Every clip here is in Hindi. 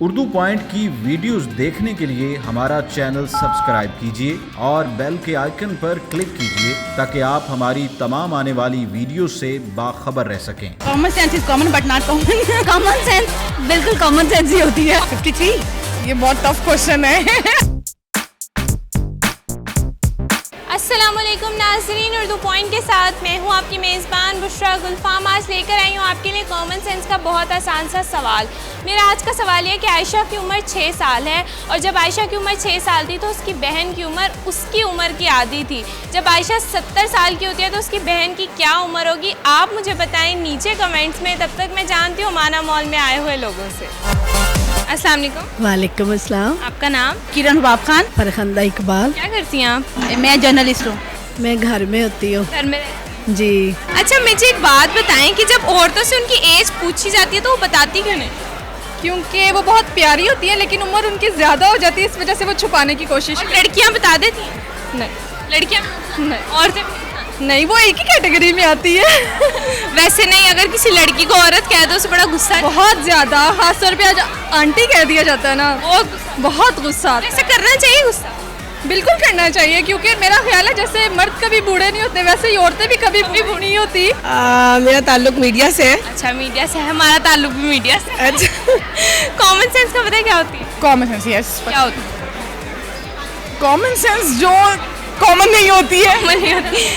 उर्दू पॉइंट की वीडियोस देखने के लिए हमारा चैनल सब्सक्राइब कीजिए और बेल के आइकन पर क्लिक कीजिए ताकि आप हमारी तमाम आने वाली वीडियो से बाखबर रह सकें। Common sense is common but not common. Common sense बिल्कुल कॉमन सेंस ही होती है। 53 ये बहुत टफ क्वेश्चन है। अस्सलामुअलैकुम नाज़रीन, उर्दू पॉइंट के साथ मैं हूँ आपकी मेज़बान बुशरा गुलफाम। आज लेकर आई हूँ आपके लिए कॉमन सेंस का बहुत आसान सा सवाल। मेरा आज का सवाल है कि आयशा की उम्र 6 साल है और जब आयशा की उम्र 6 साल थी तो उसकी बहन की उम्र उसकी उम्र की आधी थी। जब आयशा 70 साल की होती है तो उसकी बहन की क्या उम्र होगी, आप मुझे बताएं नीचे कमेंट्स में। तब तक मैं जानती हूँ माना मॉल में आए हुए लोगों से। अस्सलाम वालेकुम। वालेकुम अस्सलाम। आपका नाम? किरण बाब खान। फरखंदा इकबाल। क्या करती हैं आप? मैं जर्नलिस्ट हूँ। मैं घर में होती हूँ। घर में रहती जी। अच्छा, मुझे एक बात बताएं कि जब औरतों से उनकी एज पूछी जाती है तो वो बताती क्यों नहीं? क्योंकि वो बहुत प्यारी होती है लेकिन उम्र उनकी ज़्यादा हो जाती है, इस वजह से वो छुपाने की कोशिश। और लड़कियां बता देती हैं? नहीं लड़कियां नहीं औरतें नहीं, वो एक ही कैटेगरी में आती है। वैसे नहीं, अगर किसी लड़की को औरत कह दो उसे बड़ा गुस्सा बहुत ज़्यादा, खास तौर पे आज आंटी कह दिया जाता है ना, बहुत गुस्सा आता है। ऐसा करना चाहिए गुस्सा? बिल्कुल करना चाहिए, क्योंकि मेरा ख्याल है जैसे मर्द कभी बूढ़े नहीं होते वैसे ही औरतें भी कभी बूढ़ी नहीं होती। मेरा ताल्लुक मीडिया से है। अच्छा, मीडिया से है। हमारा ताल्लुक भी मीडिया से। अच्छा। कॉमन सेंस का पता है क्या होती है? Common sense, yes. क्या होती है? कॉमन सेंस जो कॉमन नहीं होती है।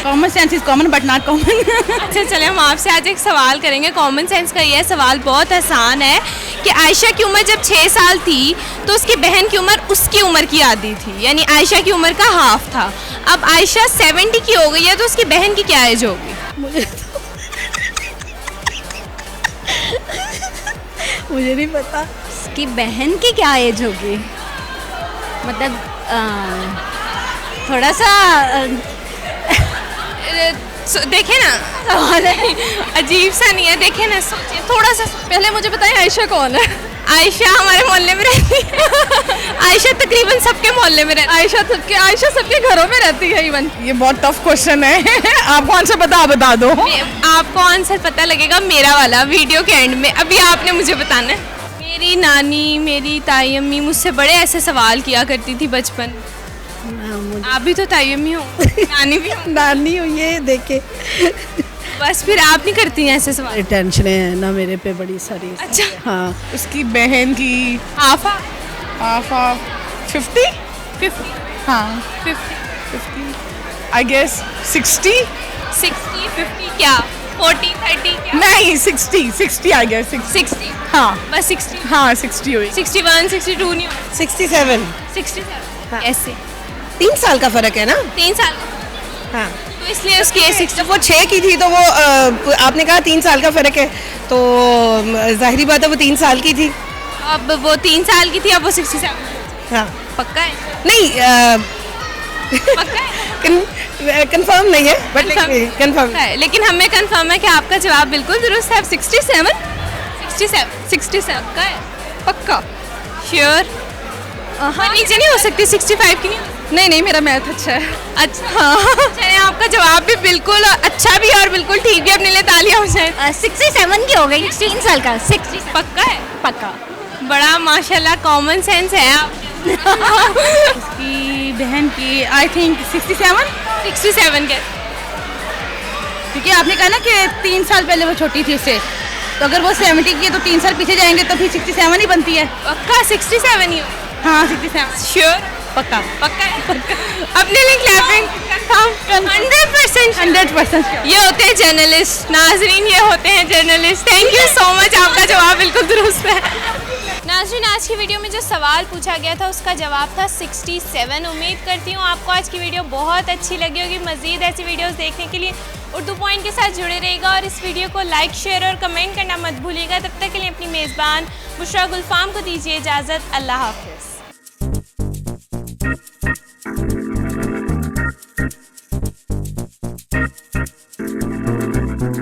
Common sense is common but not common. अच्छा चले, हम आपसे आज एक सवाल करेंगे कॉमन सेंस का। यह सवाल बहुत आसान है कि आयशा की उम्र जब 6 साल थी तो उसकी बहन की उम्र उसकी उम्र की आधी थी, यानी आयशा की उम्र का हाफ था। अब आयशा 70 की हो गई है तो उसकी बहन की क्या एज होगी? मुझे नहीं पता उसकी बहन की क्या एज होगी। मतलब थोड़ा सा देखे ना, सवाल है अजीब सा नहीं है। देखे ना, सोचिए थोड़ा सा। पहले मुझे बताइए आयशा कौन है? आयशा हमारे मोहल्ले में रहती है। आयशा तकरीबन सबके मोहल्ले में रहती है। आयशा सबके घरों में रहती है इवन। ये बहुत टफ क्वेश्चन है। आपको आंसर बता दो। आपको आंसर पता लगेगा मेरा वाला वीडियो के एंड में। अभी आपने मुझे बताना है। मेरी नानी, मेरी ताई अम्मी मुझसे बड़े ऐसे सवाल किया करती थी बचपन। आप भी तो ताई अम्मी हो, नानी भी हो। नानी हूँ, ये देखे। बस फिर आप नहीं करती हैं ऐसे सवाल? टेंशन है ना मेरे पे बड़ी सारी। अच्छा। हाँ। उसकी बहन की आफा 50। हाँ 50 आई गेस 60 क्या 40 30 क्या? नहीं 60 आई गेस 60। हाँ बस 60। हाँ 60 हुई। 61 62 नहीं हो? 67। 67 ऐसे 3 साल का फर्क है ना। 3 साल हाँ। तो इसलिए उसकी एज 60। जब वो 6 की थी तो वो आपने कहा 3 साल का फर्क है तो जाहिर बात है वो 3 साल की थी। अब वो 3 साल की थी, अब वो 67। हाँ। पक्का है? नहीं पक्का है? कंफर्म नहीं है बट कंफर्म है, लेकिन हमें कंफर्म है कि आपका जवाब बिल्कुल दुरुस्त है। 67 का है। पक्का श्योर? हाँ, नीचे नहीं हो सकती 65 की नहीं? नहीं मेरा मैथ अच्छा है। अच्छा हाँ, चलिए आपका जवाब भी बिल्कुल अच्छा भी और बिल्कुल ठीक भी। अपने लिए तालियां हो जाए। 67 की हो गई। 3 साल का 60। पक्का है? पक्का। बड़ा माशाल्लाह कॉमन सेंस है आप। उसकी बहन की आई थिंक 67 के। क्योंकि आपने कहा ना कि 3 साल पहले वो छोटी थी उससे, तो अगर वो 70 की है तो 3 साल पीछे जाएंगे तो फिर 67 ही बनती है। पक्का 67 ही हो? हाँ 67 श्योर? पक्का है? अपने लिए क्लैपिंग। 100% ये होते हैं जर्नलिस्ट नाजरीन, ये होते हैं journalist. Thank you so much, आपका जवाब बिल्कुल दुरुस्त है। नाजरीन, आज की वीडियो में जो सवाल पूछा गया था उसका जवाब था 67। उम्मीद करती हूँ आपको आज की वीडियो बहुत अच्छी लगी होगी। मज़ीद ऐसी वीडियोस देखने के लिए उर्दू पॉइंट के साथ जुड़े रहेगा और इस वीडियो को लाइक शेयर और कमेंट करना मत भूलिएगा। तब तक के लिए अपनी मेज़बान बुशरा गुलफाम को दीजिए इजाज़त। अल्लाह हाफ़िज़।